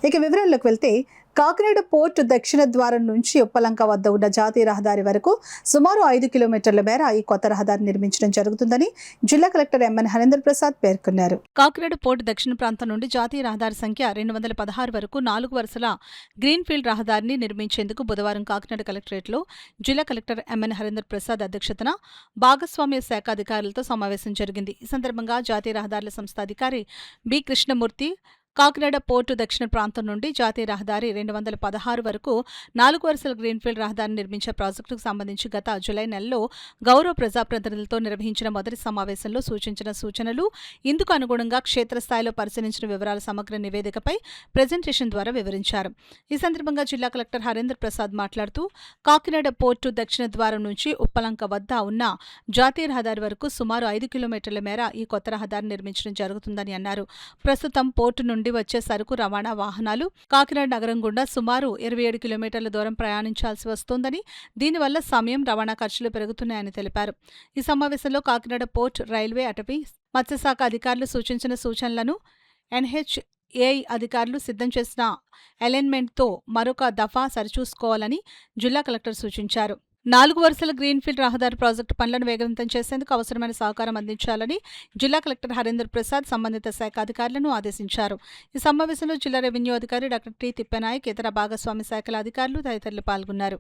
ఇక వివరాల్లోకి వెళ్తే కాకినాడ పోర్టు దక్షిణ ద్వారం నుంచి ఉప్పలంక వద్ద ఉన్న జాతీయ రహదారి వరకు సుమారు 5 కిలోమీటర్ల మేర ఈ కొత్త రహదారి నిర్మించడం జరుగుతుందని జిల్లా కలెక్టర్ ఎంఎన్ హరేంద్ర ప్రసాద్ పేర్కొన్నారు. కాకినాడ పోర్టు దక్షిణ ప్రాంతం నుండి జాతీయ రహదారి సంఖ్య 216 వరకు 4 వరుసల గ్రీన్ఫీల్డ్ రహదారిని నిర్మించేందుకు బుధవారం కాకినాడ కలెక్టరేట్లో జిల్లా కలెక్టర్ ఎంఎన్ హరేంద్ర ప్రసాద్ అధ్యక్షతన భాగస్వామ్య శాఖ అధికారులతో సమావేశం జరిగింది. ఈ సందర్భంగా జాతీయ రహదారుల సంస్థ అధికారి బి కృష్ణమూర్తి కాకినాడ పోర్టు దక్షిణ ప్రాంతం నుండి జాతీయ రహదారి 216 వరకు 4 వరుసల గ్రీన్ఫీల్డ్ రహదారిని నిర్మించే ప్రాజెక్టుకు సంబంధించి గత జులై నెలలో గౌరవ ప్రజాప్రతినిధులతో నిర్వహించిన మొదటి సమావేశంలో సూచించిన సూచనలు, ఇందుకు అనుగుణంగా క్షేత్రస్థాయిలో పరిశీలించిన వివరాల సమగ్ర నివేదికపై ప్రెజెంటేషన్ ద్వారా వివరించారు. ఈ సందర్భంగా జిల్లా కలెక్టర్ హరేంద్ర ప్రసాద్ మాట్లాడుతూ కాకినాడ పోర్టు దక్షిణ ద్వారం నుంచి ఉప్పలంక వద్ద ఉన్న జాతీయ రహదారి వరకు సుమారు 5 కిలోమీటర్ల మేర ఈ కొత్త రహదారిని నిర్మించడం జరుగుతుందని అన్నారు. ప్రస్తుతం పోర్టు నుండి వచ్చే సరుకు రవాణా వాహనాలు కాకినాడ నగరం గుండా సుమారు 27 కిలోమీటర్ల దూరం ప్రయాణించాల్సి వస్తోందని, దీనివల్ల సమయం, రవాణా ఖర్చులు పెరుగుతున్నాయని తెలిపారు. ఈ సమావేశంలో కాకినాడ పోర్ట్, రైల్వే, అటవీ, మత్స్యశాఖ అధికారులు సూచించిన సూచనలను ఎన్హెచ్ఏఐ అధికారులు సిద్ధం చేసిన అలైన్మెంట్తో మరొక దఫా సరిచూసుకోవాలని జిల్లా కలెక్టర్ సూచించారు. 4 వరుసల గ్రీన్ఫీల్డ్ రహదారి ప్రాజెక్టు పనులను వేగవంతం చేసేందుకు అవసరమైన సహకారం అందించాలని జిల్లా కలెక్టర్ హరేంద్ర ప్రసాద్ సంబంధిత శాఖ అధికారులను ఆదేశించారు. ఈ సమావేశంలో జిల్లా రెవెన్యూ అధికారి డాక్టర్ టి తిప్పనాయక్, ఇతర భాగస్వామ్య శాఖల అధికారులు తదితరులు పాల్గొన్నారు.